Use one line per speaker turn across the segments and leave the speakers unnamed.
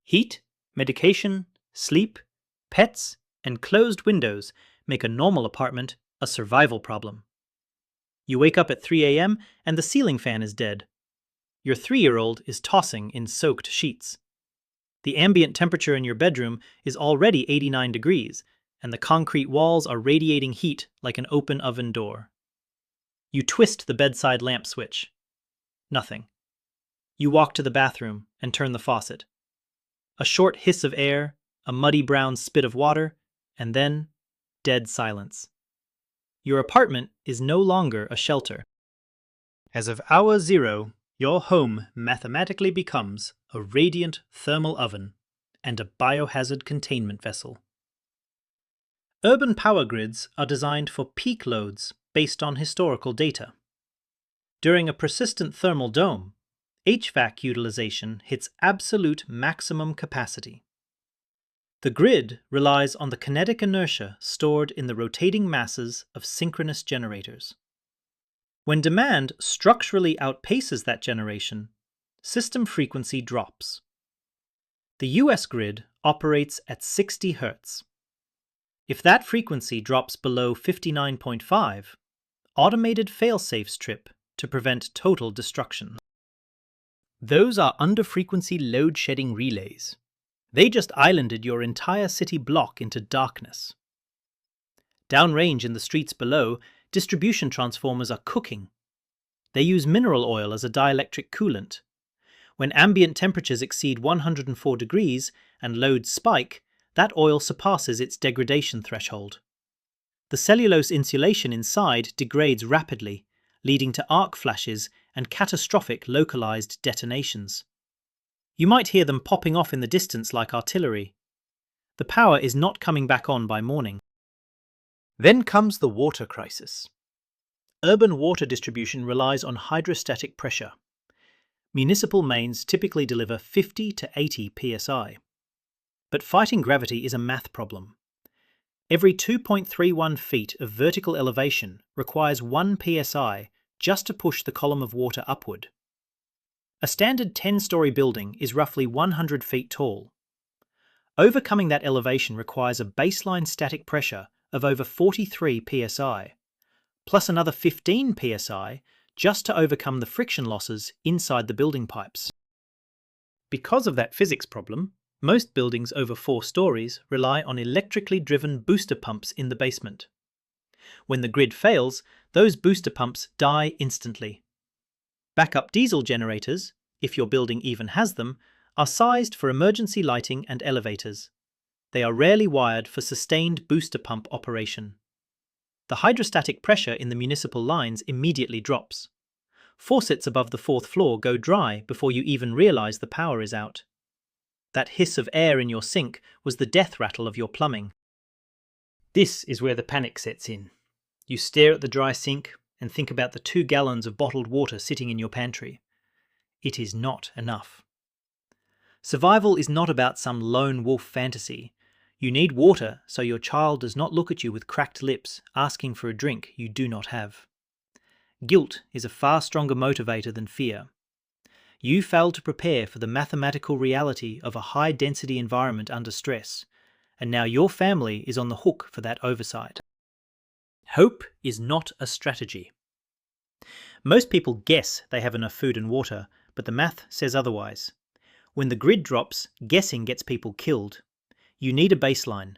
Heat, medication, sleep, pets, and closed windows make a normal apartment a survival problem. You wake up at 3 a.m. and the ceiling fan is dead. Your 3-year-old is tossing in soaked sheets. The ambient temperature in your bedroom is already 89 degrees, and the concrete walls are radiating heat like an open oven door. You twist the bedside lamp switch. Nothing. You walk to the bathroom and turn the faucet. A short hiss of air, a muddy brown spit of water, and then dead silence. Your apartment is no longer a shelter. As of hour 0, your home mathematically becomes a radiant thermal oven and a biohazard containment vessel. Urban power grids are designed for peak loads based on historical data. During a persistent thermal dome, HVAC utilization hits absolute maximum capacity. The grid relies on the kinetic inertia stored in the rotating masses of synchronous generators. When demand structurally outpaces that generation, system frequency drops. The US grid operates at 60 Hz. If that frequency drops below 59.5, automated failsafes trip to prevent total destruction. Those are under-frequency load-shedding relays. They just islanded your entire city block into darkness. Downrange in the streets below, distribution transformers are cooking. They use mineral oil as a dielectric coolant. When ambient temperatures exceed 104 degrees and loads spike, that oil surpasses its degradation threshold. The cellulose insulation inside degrades rapidly, leading to arc flashes and catastrophic localized detonations. You might hear them popping off in the distance like artillery. The power is not coming back on by morning. Then comes the water crisis. Urban water distribution relies on hydrostatic pressure. Municipal mains typically deliver 50 to 80 psi. But fighting gravity is a math problem. Every 2.31 feet of vertical elevation requires 1 psi just to push the column of water upward. A standard 10-story building is roughly 100 feet tall. Overcoming that elevation requires a baseline static pressure of over 43 psi, plus another 15 psi just to overcome the friction losses inside the building pipes. Because of that physics problem, most buildings over 4 stories rely on electrically driven booster pumps in the basement. When the grid fails, those booster pumps die instantly. Backup diesel generators, if your building even has them, are sized for emergency lighting and elevators. They are rarely wired for sustained booster pump operation. The hydrostatic pressure in the municipal lines immediately drops. Faucets above the 4th floor go dry before you even realize the power is out. That hiss of air in your sink was the death rattle of your plumbing. This is where the panic sets in. You stare at the dry sink and think about the 2 gallons of bottled water sitting in your pantry. It is not enough. Survival is not about some lone wolf fantasy. You need water so your child does not look at you with cracked lips asking for a drink you do not have. Guilt is a far stronger motivator than fear. You failed to prepare for the mathematical reality of a high-density environment under stress, and now your family is on the hook for that oversight. Hope is not a strategy. Most people guess they have enough food and water, but the math says otherwise. When the grid drops, guessing gets people killed. You need a baseline.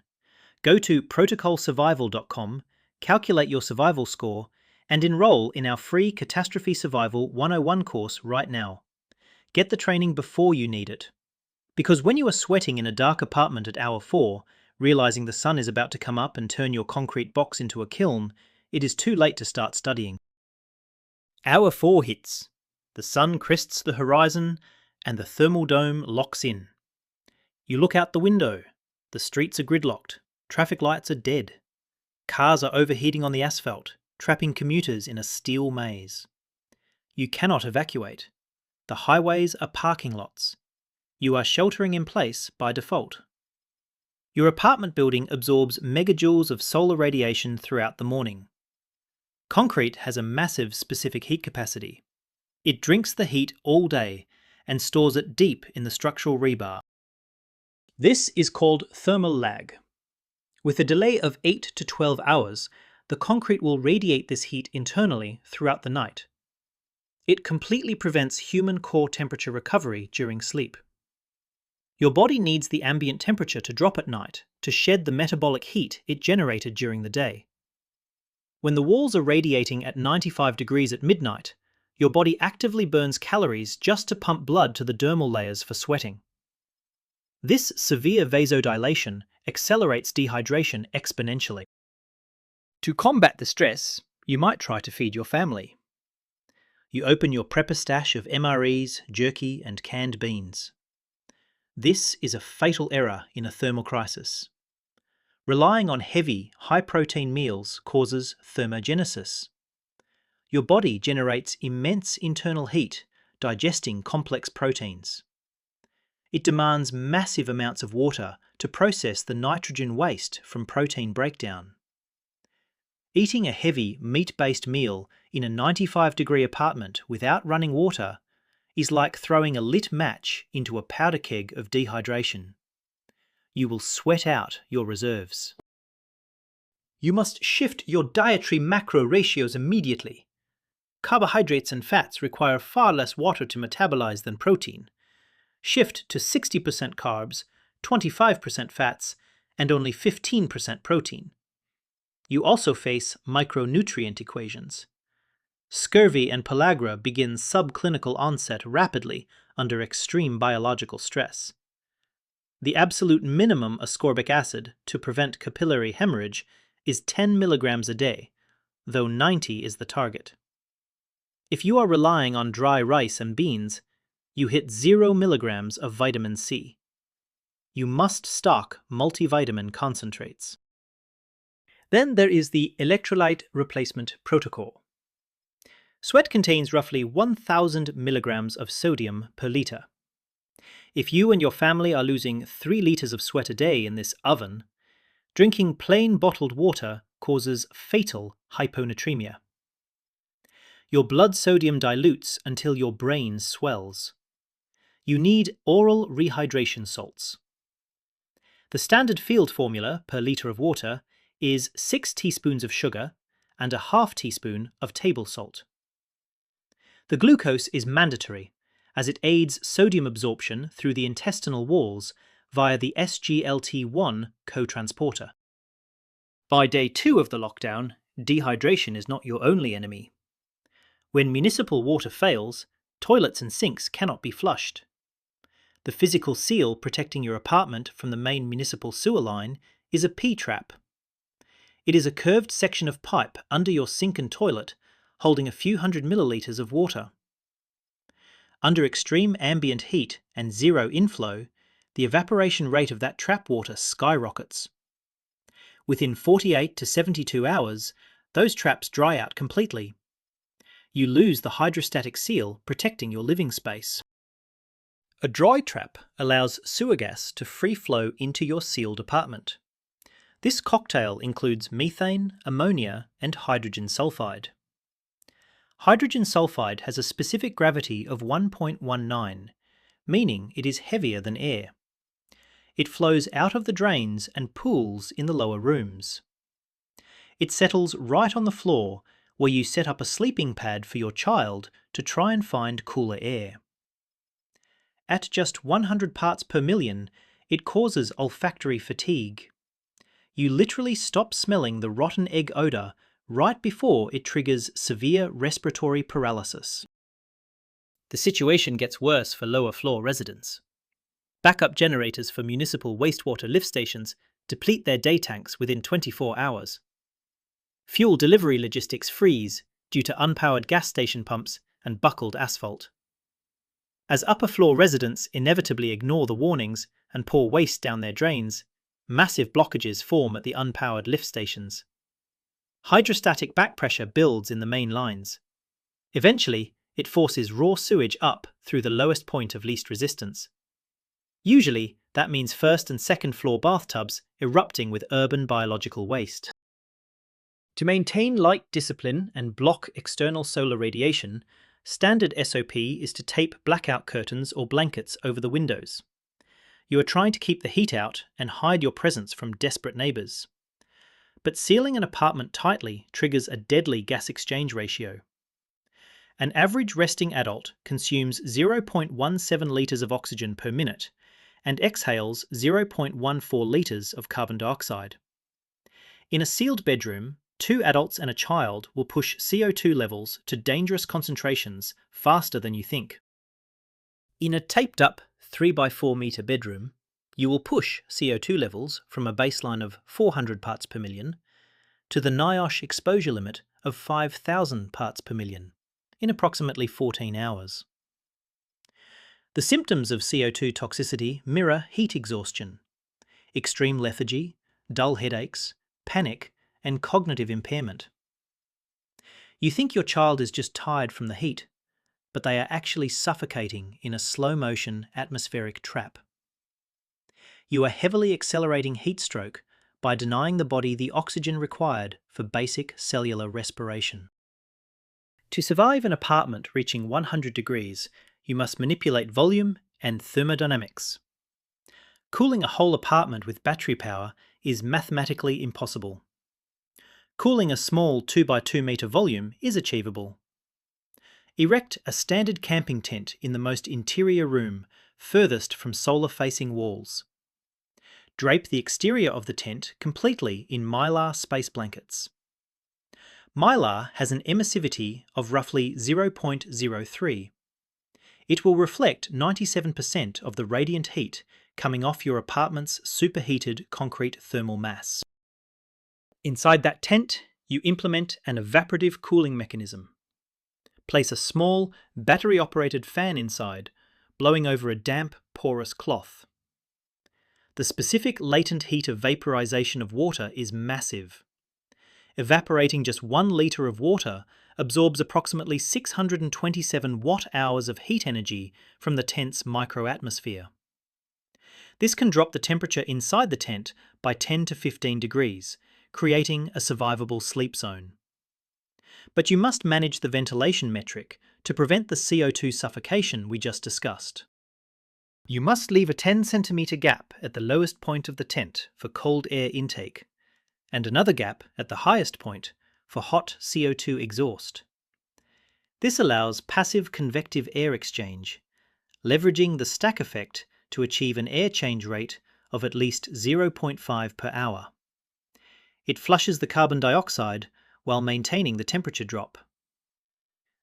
Go to protocolsurvival.com, calculate your survival score, and enroll in our free Catastrophe Survival 101 course right now. Get the training before you need it. Because when you are sweating in a dark apartment at hour 4, realizing the sun is about to come up and turn your concrete box into a kiln, it is too late to start studying. Hour 4 hits. The sun crests the horizon and the thermal dome locks in. You look out the window. The streets are gridlocked. Traffic lights are dead. Cars are overheating on the asphalt, trapping commuters in a steel maze. You cannot evacuate. The highways are parking lots. You are sheltering in place by default. Your apartment building absorbs megajoules of solar radiation throughout the morning. Concrete has a massive specific heat capacity. It drinks the heat all day and stores it deep in the structural rebar. This is called thermal lag. With a delay of 8 to 12 hours, the concrete will radiate this heat internally throughout the night. It completely prevents human core temperature recovery during sleep. Your body needs the ambient temperature to drop at night to shed the metabolic heat it generated during the day. When the walls are radiating at 95 degrees at midnight, your body actively burns calories just to pump blood to the dermal layers for sweating. This severe vasodilation accelerates dehydration exponentially. To combat the stress, you might try to feed your family. You open your prepper stash of MREs, jerky, and canned beans. This is a fatal error in a thermal crisis. Relying on heavy, high-protein meals causes thermogenesis. Your body generates immense internal heat, digesting complex proteins. It demands massive amounts of water to process the nitrogen waste from protein breakdown. Eating a heavy, meat-based meal in a 95-degree apartment without running water is like throwing a lit match into a powder keg of dehydration. You will sweat out your reserves. You must shift your dietary macro ratios immediately. Carbohydrates and fats require far less water to metabolize than protein. Shift to 60% carbs, 25% fats, and only 15% protein. You also face micronutrient equations. Scurvy and pellagra begin subclinical onset rapidly under extreme biological stress. The absolute minimum ascorbic acid to prevent capillary hemorrhage is 10 milligrams a day, though 90 is the target. If you are relying on dry rice and beans, you hit 0 milligrams of vitamin C. You must stock multivitamin concentrates. Then there is the electrolyte replacement protocol. Sweat contains roughly 1,000 milligrams of sodium per litre. If you and your family are losing 3 litres of sweat a day in this oven, drinking plain bottled water causes fatal hyponatremia. Your blood sodium dilutes until your brain swells. You need oral rehydration salts. The standard field formula per litre of water is 6 teaspoons of sugar and a half teaspoon of table salt. The glucose is mandatory, as it aids sodium absorption through the intestinal walls via the SGLT1 cotransporter. By day 2 of the lockdown, dehydration is not your only enemy. When municipal water fails, toilets and sinks cannot be flushed. The physical seal protecting your apartment from the main municipal sewer line is a P-trap. It is a curved section of pipe under your sink and toilet holding a few hundred millilitres of water. Under extreme ambient heat and zero inflow, the evaporation rate of that trap water skyrockets. Within 48 to 72 hours, those traps dry out completely. You lose the hydrostatic seal protecting your living space. A dry trap allows sewer gas to free flow into your sealed apartment. This cocktail includes methane, ammonia, and hydrogen sulfide. Hydrogen sulfide has a specific gravity of 1.19, meaning it is heavier than air. It flows out of the drains and pools in the lower rooms. It settles right on the floor where you set up a sleeping pad for your child to try and find cooler air. At just 100 parts per million, it causes olfactory fatigue. You literally stop smelling the rotten egg odour right before it triggers severe respiratory paralysis. The situation gets worse for lower floor residents. Backup generators for municipal wastewater lift stations deplete their day tanks within 24 hours. Fuel delivery logistics freeze due to unpowered gas station pumps and buckled asphalt. As upper floor residents inevitably ignore the warnings and pour waste down their drains, massive blockages form at the unpowered lift stations. Hydrostatic backpressure builds in the main lines. Eventually, it forces raw sewage up through the lowest point of least resistance. Usually, that means first and second floor bathtubs erupting with urban biological waste. To maintain light discipline and block external solar radiation, standard SOP is to tape blackout curtains or blankets over the windows. You are trying to keep the heat out and hide your presence from desperate neighbours. But sealing an apartment tightly triggers a deadly gas exchange ratio. An average resting adult consumes 0.17 litres of oxygen per minute and exhales 0.14 litres of carbon dioxide. In a sealed bedroom, 2 adults and a child will push CO2 levels to dangerous concentrations faster than you think. In a taped-up 3x4 metre bedroom, you will push CO2 levels from a baseline of 400 parts per million to the NIOSH exposure limit of 5,000 parts per million in approximately 14 hours. The symptoms of CO2 toxicity mirror heat exhaustion, extreme lethargy, dull headaches, panic, and cognitive impairment. You think your child is just tired from the heat, but they are actually suffocating in a slow-motion atmospheric trap. You are heavily accelerating heat stroke by denying the body the oxygen required for basic cellular respiration. To survive an apartment reaching 100 degrees, you must manipulate volume and thermodynamics. Cooling a whole apartment with battery power is mathematically impossible. Cooling a small 2x2 metre volume is achievable. Erect a standard camping tent in the most interior room, furthest from solar-facing walls. Drape the exterior of the tent completely in mylar space blankets. Mylar has an emissivity of roughly 0.03. It will reflect 97% of the radiant heat coming off your apartment's superheated concrete thermal mass. Inside that tent, you implement an evaporative cooling mechanism. Place a small, battery-operated fan inside, blowing over a damp, porous cloth. The specific latent heat of vaporization of water is massive. Evaporating just 1 litre of water absorbs approximately 627 watt-hours of heat energy from the tent's microatmosphere. This can drop the temperature inside the tent by 10 to 15 degrees, creating a survivable sleep zone. But you must manage the ventilation metric to prevent the CO2 suffocation we just discussed. You must leave a 10 centimetre gap at the lowest point of the tent for cold air intake, and another gap at the highest point for hot CO2 exhaust. This allows passive convective air exchange, leveraging the stack effect to achieve an air change rate of at least 0.5 per hour. It flushes the carbon dioxide while maintaining the temperature drop.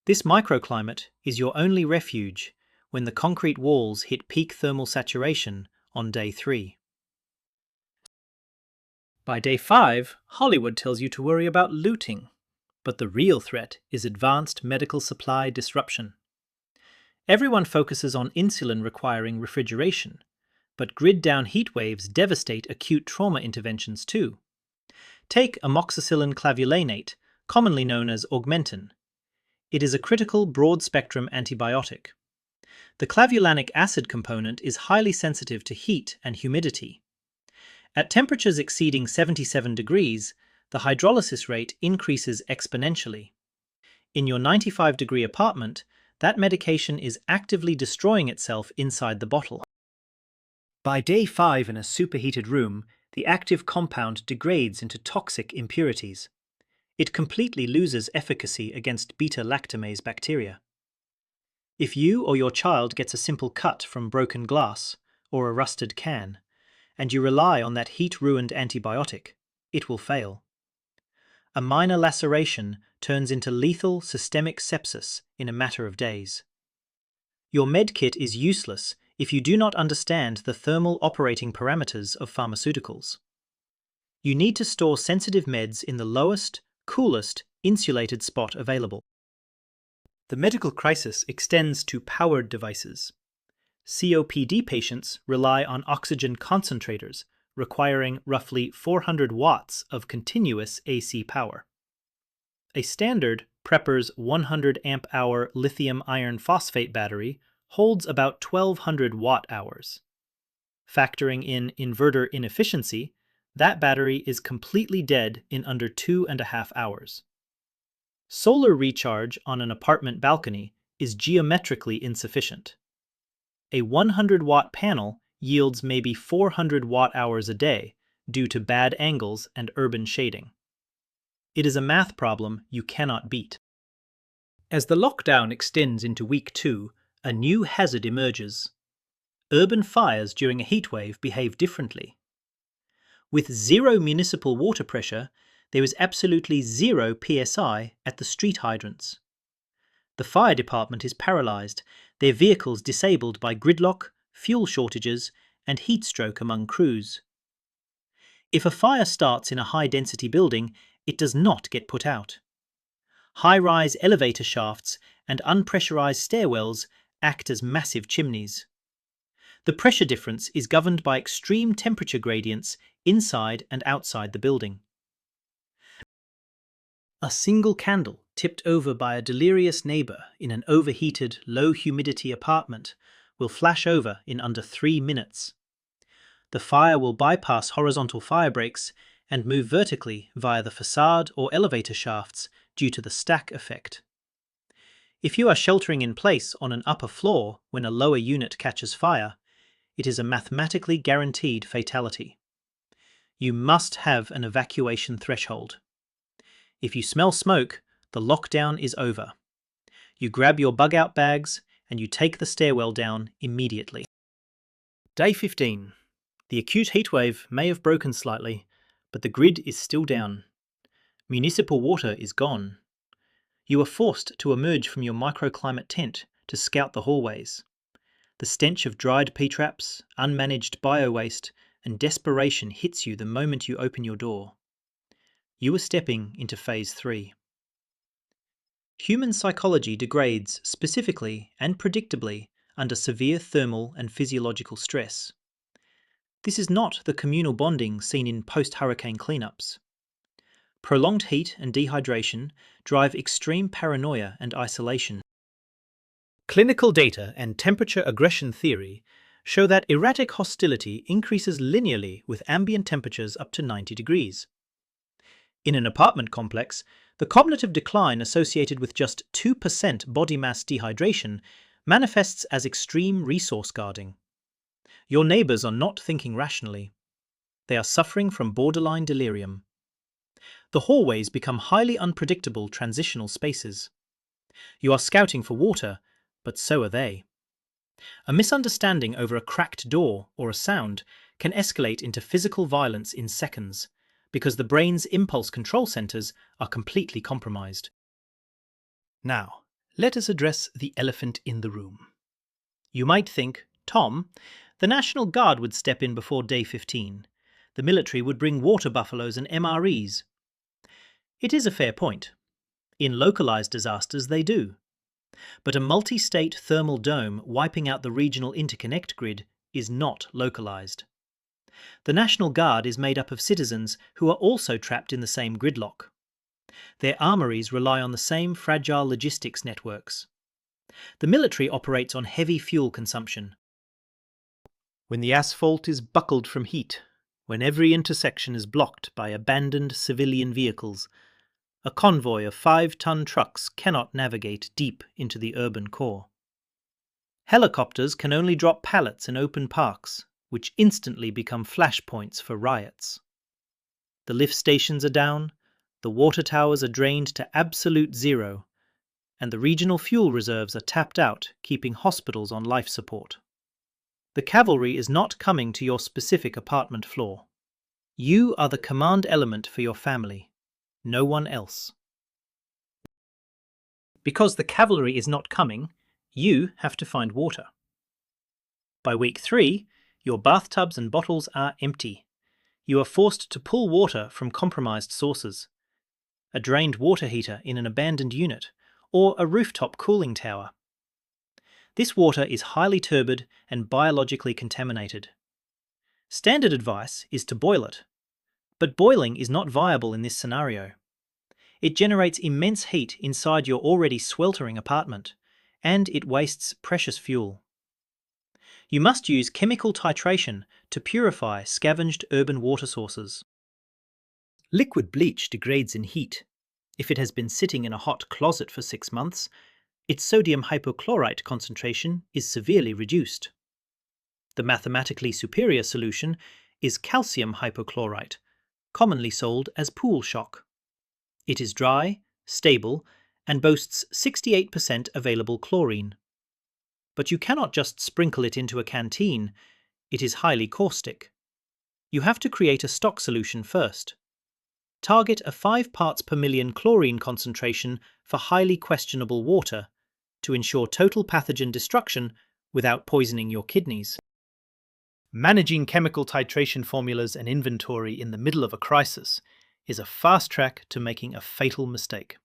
This microclimate is your only refuge when the concrete walls hit peak thermal saturation on day 3. By day 5, Hollywood tells you to worry about looting, but the real threat is advanced medical supply disruption. Everyone focuses on insulin requiring refrigeration, but grid-down heat waves devastate acute trauma interventions too. Take amoxicillin clavulanate, commonly known as Augmentin. It is a critical broad-spectrum antibiotic. The clavulanic acid component is highly sensitive to heat and humidity. At temperatures exceeding 77 degrees, the hydrolysis rate increases exponentially. In your 95-degree apartment, that medication is actively destroying itself inside the bottle. By day 5 in a superheated room, the active compound degrades into toxic impurities. It completely loses efficacy against beta-lactamase bacteria. If you or your child gets a simple cut from broken glass or a rusted can, and you rely on that heat-ruined antibiotic, it will fail. A minor laceration turns into lethal systemic sepsis in a matter of days. Your medkit is useless if you do not understand the thermal operating parameters of pharmaceuticals. You need to store sensitive meds in the lowest, coolest, insulated spot available. The medical crisis extends to powered devices. COPD patients rely on oxygen concentrators, requiring roughly 400 watts of continuous AC power. A standard Prepper's 100 amp-hour lithium iron phosphate battery holds about 1200 watt-hours. Factoring in inverter inefficiency, that battery is completely dead in under 2.5 hours. Solar recharge on an apartment balcony is geometrically insufficient. A 100-watt panel yields maybe 400 watt-hours a day due to bad angles and urban shading. It is a math problem you cannot beat. As the lockdown extends into week 2, a new hazard emerges. Urban fires during a heatwave behave differently. With zero municipal water pressure, there is absolutely zero PSI at the street hydrants. The fire department is paralysed, their vehicles disabled by gridlock, fuel shortages, and heat stroke among crews. If a fire starts in a high-density building, it does not get put out. High-rise elevator shafts and unpressurized stairwells act as massive chimneys. The pressure difference is governed by extreme temperature gradients inside and outside the building. A single candle tipped over by a delirious neighbor in an overheated, low-humidity apartment will flash over in under 3 minutes. The fire will bypass horizontal fire breaks and move vertically via the facade or elevator shafts due to the stack effect. If you are sheltering in place on an upper floor when a lower unit catches fire, it is a mathematically guaranteed fatality. You must have an evacuation threshold. If you smell smoke, the lockdown is over. You grab your bug-out bags and you take the stairwell down immediately. Day 15. The acute heatwave may have broken slightly, but the grid is still down. Municipal water is gone. You are forced to emerge from your microclimate tent to scout the hallways. The stench of dried P-traps, unmanaged bio-waste, and desperation hits you the moment you open your door. You are stepping into Phase 3. Human psychology degrades specifically and predictably under severe thermal and physiological stress. This is not the communal bonding seen in post-hurricane cleanups. Prolonged heat and dehydration drive extreme paranoia and isolation. Clinical data and temperature aggression theory show that erratic hostility increases linearly with ambient temperatures up to 90 degrees. In an apartment complex, the cognitive decline associated with just 2% body mass dehydration manifests as extreme resource guarding. Your neighbors are not thinking rationally. They are suffering from borderline delirium. The hallways become highly unpredictable transitional spaces. You are scouting for water, but so are they. A misunderstanding over a cracked door or a sound can escalate into physical violence in seconds, because the brain's impulse control centers are completely compromised. Now, let us address the elephant in the room. You might think, Tom, the National Guard would step in before day 15. The military would bring water buffaloes and MREs. It is a fair point. In localized disasters, they do. But a multi-state thermal dome wiping out the regional interconnect grid is not localized. The National Guard is made up of citizens who are also trapped in the same gridlock. Their armories rely on the same fragile logistics networks. The military operates on heavy fuel consumption. When the asphalt is buckled from heat, when every intersection is blocked by abandoned civilian vehicles, a convoy of 5-ton trucks cannot navigate deep into the urban core. Helicopters can only drop pallets in open parks, which instantly become flashpoints for riots. The lift stations are down, the water towers are drained to absolute zero, and the regional fuel reserves are tapped out, keeping hospitals on life support. The cavalry is not coming to your specific apartment floor. You are the command element for your family, no one else. Because the cavalry is not coming, you have to find water. By week 3, your bathtubs and bottles are empty. You are forced to pull water from compromised sources. A drained water heater in an abandoned unit, or a rooftop cooling tower. This water is highly turbid and biologically contaminated. Standard advice is to boil it. But boiling is not viable in this scenario. It generates immense heat inside your already sweltering apartment, and it wastes precious fuel. You must use chemical titration to purify scavenged urban water sources. Liquid bleach degrades in heat. If it has been sitting in a hot closet for 6 months, its sodium hypochlorite concentration is severely reduced. The mathematically superior solution is calcium hypochlorite, commonly sold as pool shock. It is dry, stable, and boasts 68% available chlorine. But you cannot just sprinkle it into a canteen. It is highly caustic. You have to create a stock solution first. Target a 5 parts per million chlorine concentration for highly questionable water to ensure total pathogen destruction without poisoning your kidneys. Managing chemical titration formulas and inventory in the middle of a crisis is a fast track to making a fatal mistake.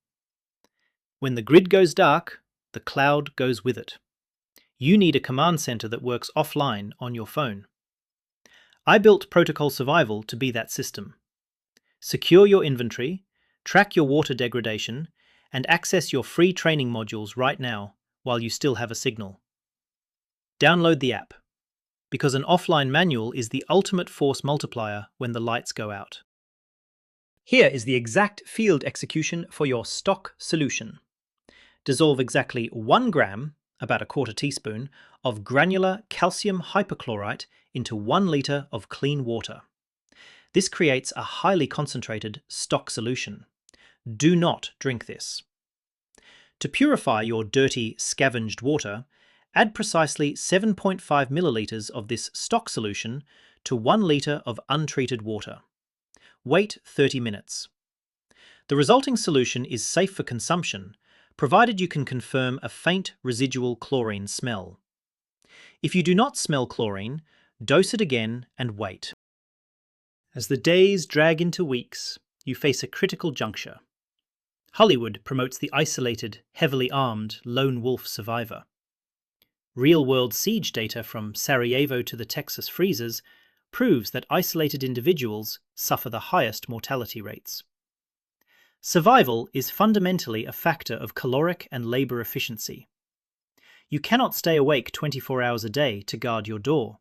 When the grid goes dark, the cloud goes with it. You need a command center that works offline on your phone. I built Protocol Survival to be that system. Secure your inventory, track your water degradation, and access your free training modules right now while you still have a signal. Download the app, because an offline manual is the ultimate force multiplier when the lights go out. Here is the exact field execution for your stock solution. Dissolve exactly 1 gram, about a quarter teaspoon, of granular calcium hypochlorite into 1 liter of clean water. This creates a highly concentrated stock solution. Do not drink this. To purify your dirty, scavenged water, add precisely 7.5 milliliters of this stock solution to 1 liter of untreated water. Wait 30 minutes. The resulting solution is safe for consumption, provided you can confirm a faint residual chlorine smell. If you do not smell chlorine, dose it again and wait. As the days drag into weeks, you face a critical juncture. Hollywood promotes the isolated, heavily armed, lone wolf survivor. Real-world siege data from Sarajevo to the Texas freezers proves that isolated individuals suffer the highest mortality rates. Survival is fundamentally a factor of caloric and labor efficiency. You cannot stay awake 24 hours a day to guard your door.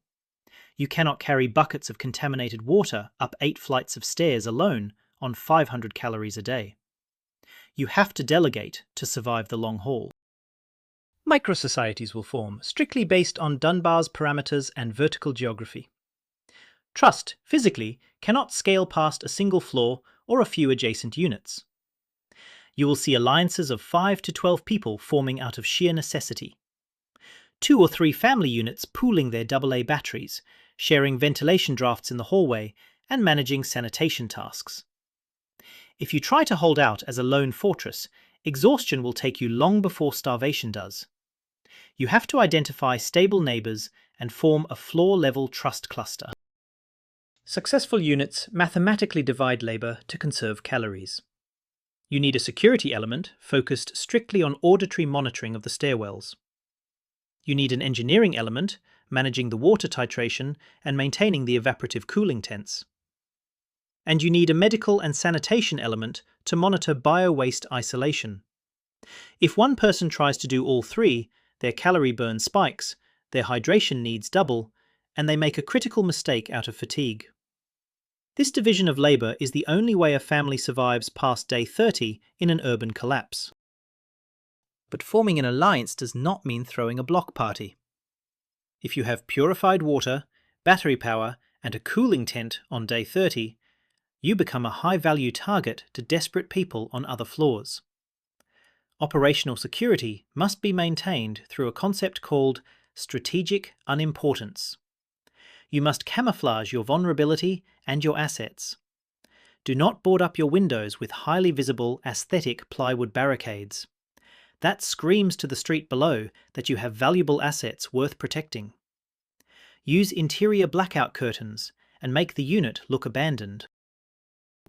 You cannot carry buckets of contaminated water up 8 flights of stairs alone on 500 calories a day. You have to delegate to survive the long haul. Microsocieties will form, strictly based on Dunbar's parameters and vertical geography. Trust, physically, cannot scale past a single floor or a few adjacent units. You will see alliances of 5 to 12 people forming out of sheer necessity. 2 or 3 family units pooling their AA batteries, sharing ventilation drafts in the hallway, and managing sanitation tasks. If you try to hold out as a lone fortress, exhaustion will take you long before starvation does. You have to identify stable neighbors and form a floor-level trust cluster. Successful units mathematically divide labor to conserve calories. You need a security element focused strictly on auditory monitoring of the stairwells. You need an engineering element managing the water titration and maintaining the evaporative cooling tents. And you need a medical and sanitation element to monitor bio-waste isolation. If one person tries to do all 3, their calorie burn spikes, their hydration needs double, and they make a critical mistake out of fatigue. This division of labor is the only way a family survives past day 30 in an urban collapse. But forming an alliance does not mean throwing a block party. If you have purified water, battery power, and a cooling tent on day 30, you become a high-value target to desperate people on other floors. Operational security must be maintained through a concept called strategic unimportance. You must camouflage your vulnerability and your assets. Do not board up your windows with highly visible aesthetic plywood barricades. That screams to the street below that you have valuable assets worth protecting. Use interior blackout curtains and make the unit look abandoned.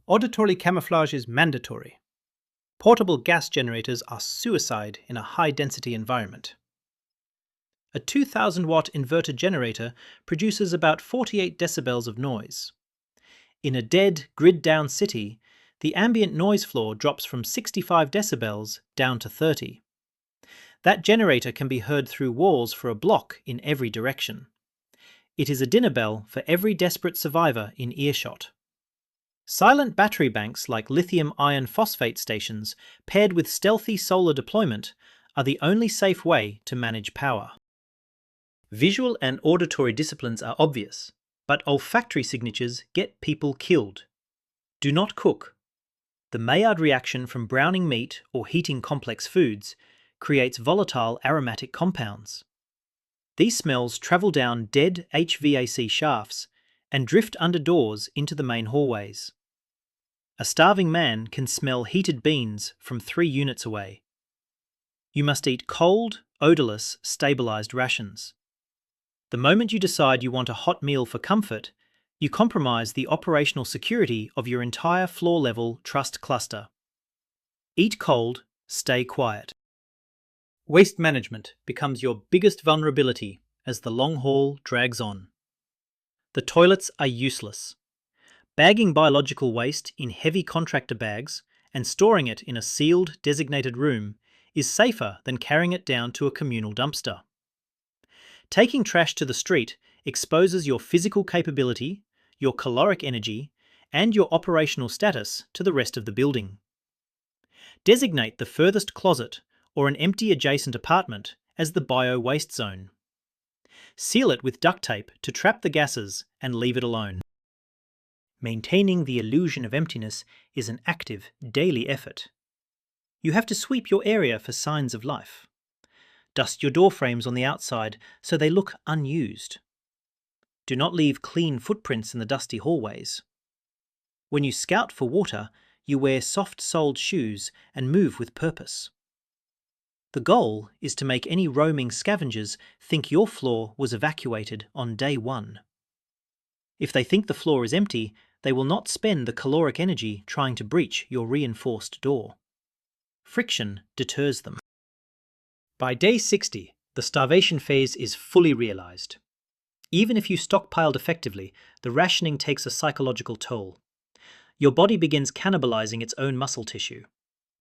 Auditory camouflage is mandatory. Portable gas generators are suicide in a high-density environment. A 2000-watt inverter generator produces about 48 decibels of noise. In a dead, grid-down city, the ambient noise floor drops from 65 decibels down to 30. That generator can be heard through walls for a block in every direction. It is a dinner bell for every desperate survivor in earshot. Silent battery banks like lithium iron phosphate stations, paired with stealthy solar deployment, are the only safe way to manage power. Visual and auditory disciplines are obvious, but olfactory signatures get people killed. Do not cook. The Maillard reaction from browning meat or heating complex foods creates volatile aromatic compounds. These smells travel down dead HVAC shafts and drift under doors into the main hallways. A starving man can smell heated beans from 3 units away. You must eat cold, odorless, stabilized rations. The moment you decide you want a hot meal for comfort, you compromise the operational security of your entire floor-level trust cluster. Eat cold, stay quiet. Waste management becomes your biggest vulnerability as the long haul drags on. The toilets are useless. Bagging biological waste in heavy contractor bags and storing it in a sealed, designated room is safer than carrying it down to a communal dumpster. Taking trash to the street exposes your physical capability, your caloric energy, and your operational status to the rest of the building. Designate the furthest closet or an empty adjacent apartment as the bio-waste zone. Seal it with duct tape to trap the gases and leave it alone. Maintaining the illusion of emptiness is an active, daily effort. You have to sweep your area for signs of life. Dust your door frames on the outside so they look unused. Do not leave clean footprints in the dusty hallways. When you scout for water, you wear soft-soled shoes and move with purpose. The goal is to make any roaming scavengers think your floor was evacuated on day 1. If they think the floor is empty, they will not spend the caloric energy trying to breach your reinforced door. Friction deters them. By day 60, the starvation phase is fully realized. Even if you stockpiled effectively, the rationing takes a psychological toll. Your body begins cannibalizing its own muscle tissue.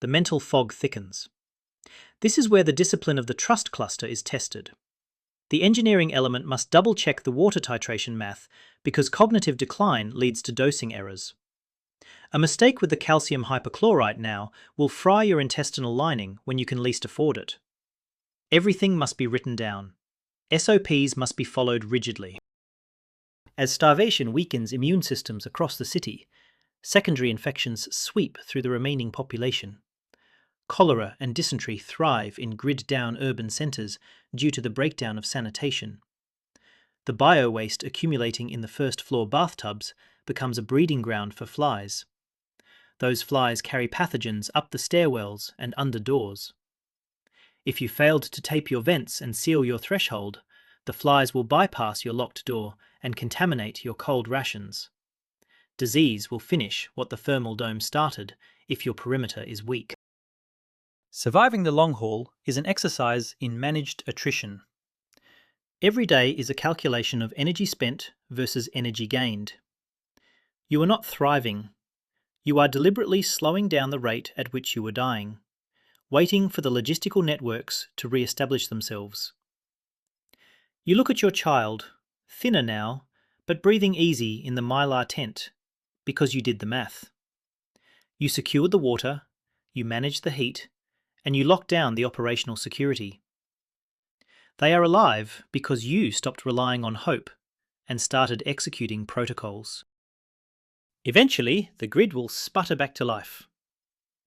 The mental fog thickens. This is where the discipline of the trust cluster is tested. The engineering element must double-check the water titration math because cognitive decline leads to dosing errors. A mistake with the calcium hypochlorite now will fry your intestinal lining when you can least afford it. Everything must be written down. SOPs must be followed rigidly. As starvation weakens immune systems across the city, secondary infections sweep through the remaining population. Cholera and dysentery thrive in grid-down urban centres due to the breakdown of sanitation. The bio-waste accumulating in the first-floor bathtubs becomes a breeding ground for flies. Those flies carry pathogens up the stairwells and under doors. If you failed to tape your vents and seal your threshold, the flies will bypass your locked door and contaminate your cold rations. Disease will finish what the thermal dome started if your perimeter is weak. Surviving the long haul is an exercise in managed attrition. Every day is a calculation of energy spent versus energy gained. You are not thriving. You are deliberately slowing down the rate at which you are dying, waiting for the logistical networks to re-establish themselves. You look at your child, thinner now, but breathing easy in the mylar tent, because you did the math. You secured the water, you managed the heat, and you locked down the operational security. They are alive because you stopped relying on hope and started executing protocols. Eventually, the grid will sputter back to life,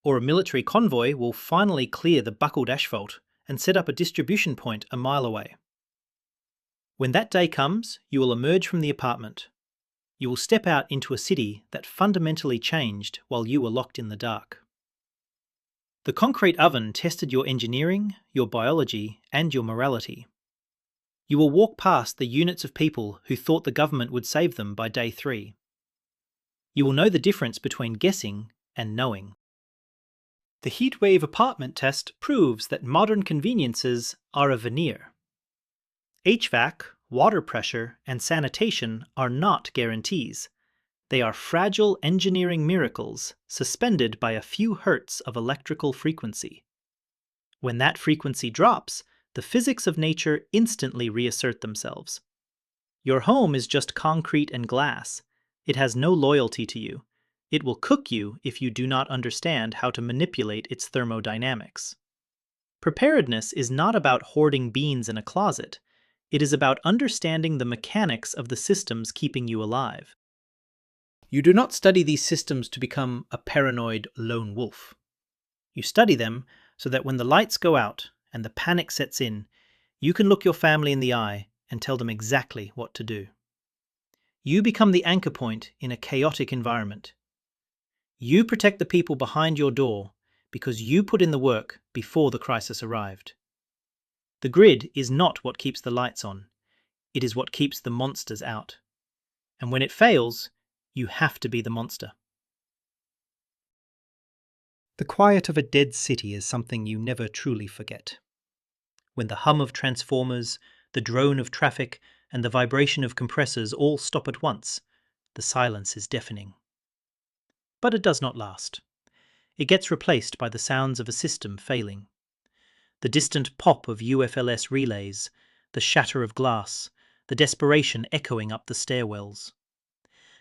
or a military convoy will finally clear the buckled asphalt and set up a distribution point a mile away. When that day comes, you will emerge from the apartment. You will step out into a city that fundamentally changed while you were locked in the dark. The concrete oven tested your engineering, your biology, and your morality. You will walk past the units of people who thought the government would save them by day 3. You will know the difference between guessing and knowing. The Heatwave apartment test proves that modern conveniences are a veneer. HVAC, water pressure, and sanitation are not guarantees. They are fragile engineering miracles suspended by a few hertz of electrical frequency. When that frequency drops, the physics of nature instantly reassert themselves. Your home is just concrete and glass. It has no loyalty to you. It will cook you if you do not understand how to manipulate its thermodynamics. Preparedness is not about hoarding beans in a closet. It is about understanding the mechanics of the systems keeping you alive. You do not study these systems to become a paranoid lone wolf. You study them so that when the lights go out and the panic sets in, you can look your family in the eye and tell them exactly what to do. You become the anchor point in a chaotic environment. You protect the people behind your door because you put in the work before the crisis arrived. The grid is not what keeps the lights on. It is what keeps the monsters out. And when it fails, you have to be the monster. The quiet of a dead city is something you never truly forget. When the hum of transformers, the drone of traffic, and the vibration of compressors all stop at once, the silence is deafening. But it does not last. It gets replaced by the sounds of a system failing. The distant pop of UFLS relays, the shatter of glass, the desperation echoing up the stairwells.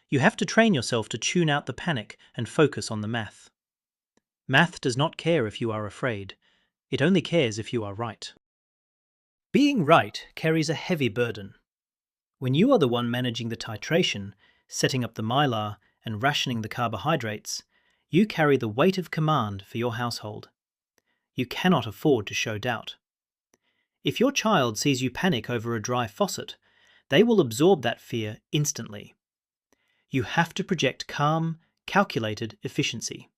You have to train yourself to tune out the panic and focus on the math. Math does not care if you are afraid. It only cares if you are right. Being right carries a heavy burden. When you are the one managing the titration, setting up the mylar, and rationing the carbohydrates, you carry the weight of command for your household. You cannot afford to show doubt. If your child sees you panic over a dry faucet, they will absorb that fear instantly. You have to project calm, calculated efficiency.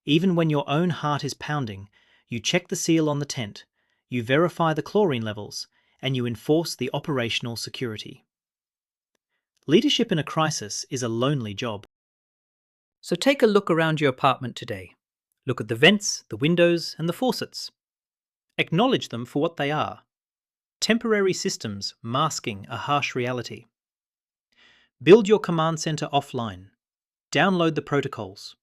Even when your own heart is pounding, you check the seal on the tent, you verify the chlorine levels, and you enforce the operational security. Leadership in a crisis is a lonely job. So take a look around your apartment today. Look at the vents, the windows, and the faucets. Acknowledge them for what they are. Temporary systems masking a harsh reality. Build your command center offline. Download the protocols.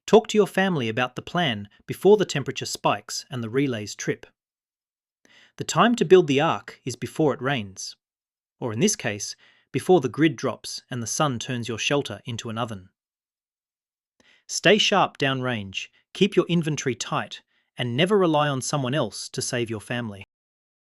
Talk to your family about the plan before the temperature spikes and the relays trip. The time to build the ark is before it rains. Or in this case, before the grid drops and the sun turns your shelter into an oven. Stay sharp downrange, keep your inventory tight, and never rely on someone else to save your family.